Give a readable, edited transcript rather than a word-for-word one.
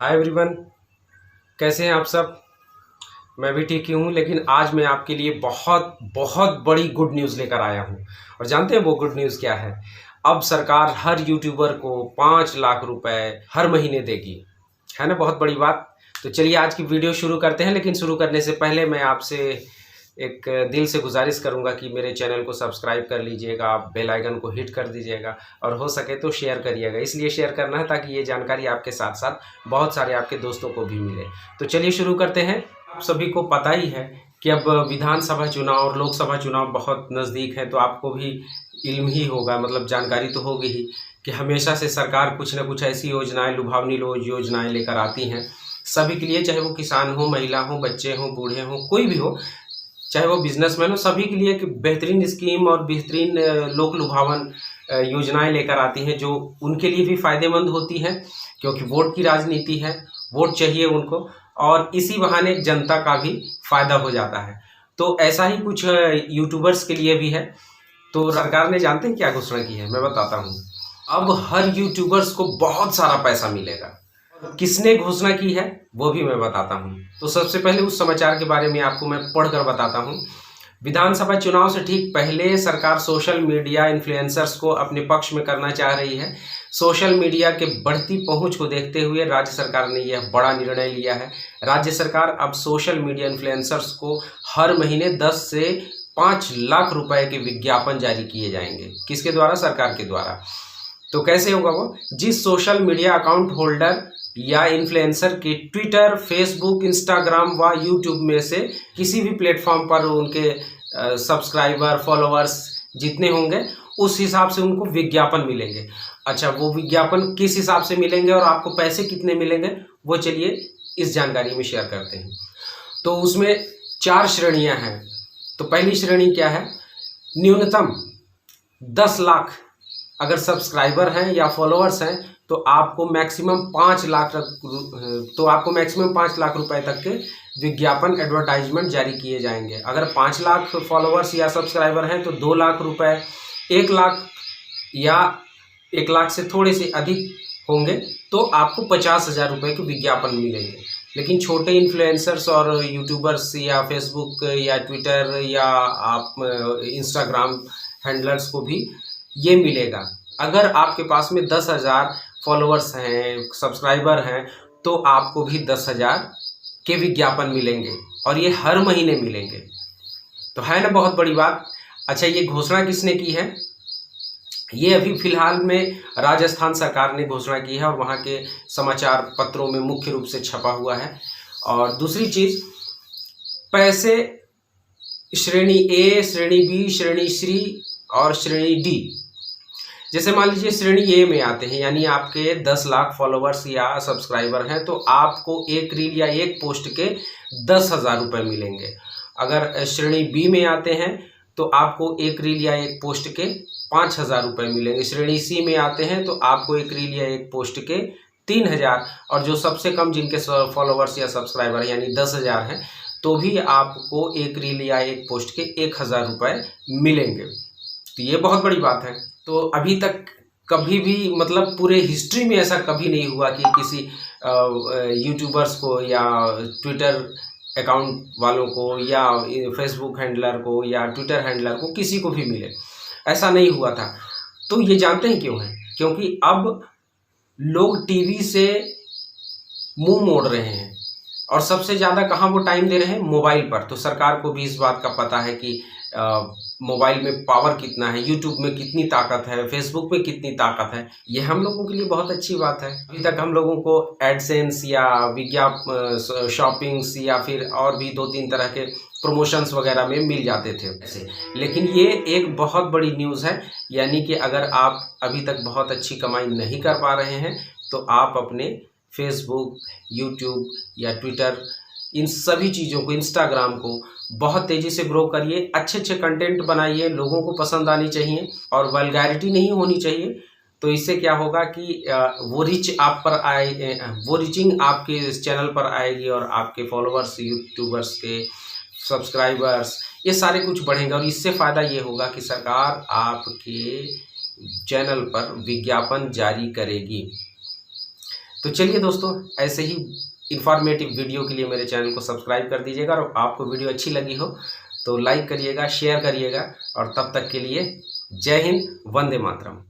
Hi everyone, कैसे हैं आप सब। मैं भी ठीक ही हूँ, लेकिन आज मैं आपके लिए बहुत बहुत बड़ी गुड न्यूज़ लेकर आया हूँ। और जानते हैं वो गुड न्यूज़ क्या है? अब सरकार हर यूट्यूबर को 5 लाख रुपए हर महीने देगी। है ना बहुत बड़ी बात। तो चलिए आज की वीडियो शुरू करते हैं, लेकिन शुरू करने से पहले मैं आपसे एक दिल से गुजारिश करूंगा कि मेरे चैनल को सब्सक्राइब कर लीजिएगा, आप बेल आइकन को हिट कर दीजिएगा और हो सके तो शेयर करिएगा। इसलिए शेयर करना है ताकि ये जानकारी आपके साथ साथ बहुत सारे आपके दोस्तों को भी मिले। तो चलिए शुरू करते हैं। आप सभी को पता ही है कि अब विधानसभा चुनाव और लोकसभा चुनाव बहुत नज़दीक है, तो आपको भी इल्म ही होगा, मतलब जानकारी तो होगी ही कि हमेशा से सरकार कुछ न कुछ ऐसी योजनाएं, लुभावनी योजनाएं लेकर आती हैं सभी के लिए, चाहे वो किसान हो, महिला हो, बच्चे हों, बूढ़े हों, कोई भी हो, चाहे वो बिजनेसमैन हो, सभी के लिए एक बेहतरीन स्कीम और बेहतरीन लोक लुभावन योजनाएं लेकर आती हैं जो उनके लिए भी फायदेमंद होती हैं, क्योंकि वोट की राजनीति है, वोट चाहिए उनको, और इसी बहाने जनता का भी फायदा हो जाता है। तो ऐसा ही कुछ यूट्यूबर्स के लिए भी है। तो सरकार ने जानते हैं क्या घोषणा की है, मैं बताता हूँ। अब हर यूट्यूबर्स को बहुत सारा पैसा मिलेगा। किसने घोषणा की है वो भी मैं बताता हूँ। तो सबसे पहले उस समाचार के बारे में आपको मैं पढ़कर बताता हूँ। विधानसभा चुनाव से ठीक पहले सरकार सोशल मीडिया इन्फ्लुएंसर्स को अपने पक्ष में करना चाह रही है। सोशल मीडिया के बढ़ती पहुंच को देखते हुए राज्य सरकार ने यह बड़ा निर्णय लिया है। राज्य सरकार अब सोशल मीडिया इन्फ्लुएंसर्स को हर महीने 10 से 5 लाख रुपए के विज्ञापन जारी किए जाएंगे। किसके द्वारा? सरकार के द्वारा। तो कैसे होगा वो? जिस सोशल मीडिया अकाउंट होल्डर या इन्फ्लुएंसर के ट्विटर, फेसबुक, इंस्टाग्राम व यूट्यूब में से किसी भी प्लेटफॉर्म पर उनके सब्सक्राइबर, फॉलोअर्स जितने होंगे उस हिसाब से उनको विज्ञापन मिलेंगे। अच्छा, वो विज्ञापन किस हिसाब से मिलेंगे और आपको पैसे कितने मिलेंगे, वो चलिए इस जानकारी में शेयर करते हैं। तो उसमें 4 श्रेणियां हैं। तो पहली श्रेणी क्या है? न्यूनतम 10 लाख अगर सब्सक्राइबर हैं या फॉलोअर्स हैं तो आपको मैक्सिमम 5 लाख रुपए तक के विज्ञापन, एडवर्टाइजमेंट जारी किए जाएंगे। अगर 5 लाख फॉलोअर्स या सब्सक्राइबर हैं तो 2 लाख रुपए, 1 लाख या 1 लाख से थोड़े से अधिक होंगे तो आपको 50,000 रुपये के विज्ञापन मिलेंगे। लेकिन छोटे इन्फ्लुएंसर्स और यूट्यूबर्स या फेसबुक या ट्विटर या आप इंस्टाग्राम हैंडलर्स को भी ये मिलेगा। अगर आपके पास में 10,000 फॉलोअर्स हैं, सब्सक्राइबर हैं, तो आपको भी 10,000 के विज्ञापन मिलेंगे और ये हर महीने मिलेंगे। तो है ना बहुत बड़ी बात। अच्छा, ये घोषणा किसने की है? ये अभी फिलहाल में राजस्थान सरकार ने घोषणा की है और वहाँ के समाचार पत्रों में मुख्य रूप से छपा हुआ है। और दूसरी चीज़, पैसे श्रेणी ए, श्रेणी बी, श्रेणी सी और श्रेणी डी। जैसे मान लीजिए श्रेणी ए में आते हैं, यानी आपके 10 लाख फॉलोअर्स या सब्सक्राइबर हैं तो आपको एक रील या एक पोस्ट के 10,000 रुपये मिलेंगे। अगर श्रेणी बी में आते हैं तो आपको एक रील या एक पोस्ट के 5,000 रुपये मिलेंगे। श्रेणी सी में आते हैं तो आपको एक रील या एक पोस्ट के 3,000, और जो सबसे कम जिनके फॉलोअर्स या सब्सक्राइबर यानी 10,000 हैं तो भी आपको एक रील या एक पोस्ट के 1,000 रुपये मिलेंगे। तो ये बहुत बड़ी बात है। तो अभी तक कभी भी, मतलब पूरे हिस्ट्री में ऐसा कभी नहीं हुआ कि किसी यूट्यूबर्स को या ट्विटर अकाउंट वालों को या फेसबुक हैंडलर को या ट्विटर हैंडलर को किसी को भी मिले, ऐसा नहीं हुआ था। तो ये जानते हैं क्यों है? क्योंकि अब लोग टीवी से मुंह मोड़ रहे हैं और सबसे ज़्यादा कहाँ वो टाइम दे रहे हैं? मोबाइल पर। तो सरकार को भी इस बात का पता है कि मोबाइल में पावर कितना है, यूट्यूब में कितनी ताकत है, फेसबुक में कितनी ताकत है। ये हम लोगों के लिए बहुत अच्छी बात है। अभी तक हम लोगों को एडसेंस या शॉपिंग्स या फिर और भी 2-3 तरह के प्रमोशंस वगैरह में मिल जाते थे ऐसे। लेकिन ये एक बहुत बड़ी न्यूज़ है, यानी कि अगर आप अभी तक बहुत अच्छी कमाई नहीं कर पा रहे हैं तो आप अपने फेसबुक, यूट्यूब या ट्विटर, इन सभी चीज़ों को, इंस्टाग्राम को बहुत तेज़ी से ग्रो करिए। अच्छे अच्छे कंटेंट बनाइए, लोगों को पसंद आनी चाहिए और वल्गैरिटी नहीं होनी चाहिए। तो इससे क्या होगा कि वो रीच आप पर आए, वो रीचिंग आपके इस चैनल पर आएगी और आपके फॉलोअर्स, यूट्यूबर्स के सब्सक्राइबर्स, ये सारे कुछ बढ़ेंगे। और इससे फ़ायदा ये होगा कि सरकार आपके चैनल पर विज्ञापन जारी करेगी। तो चलिए दोस्तों, ऐसे ही इंफॉर्मेटिव वीडियो के लिए मेरे चैनल को सब्सक्राइब कर दीजिएगा, और आपको वीडियो अच्छी लगी हो तो लाइक करिएगा, शेयर करिएगा, और तब तक के लिए जय हिंद, वंदे मातरम।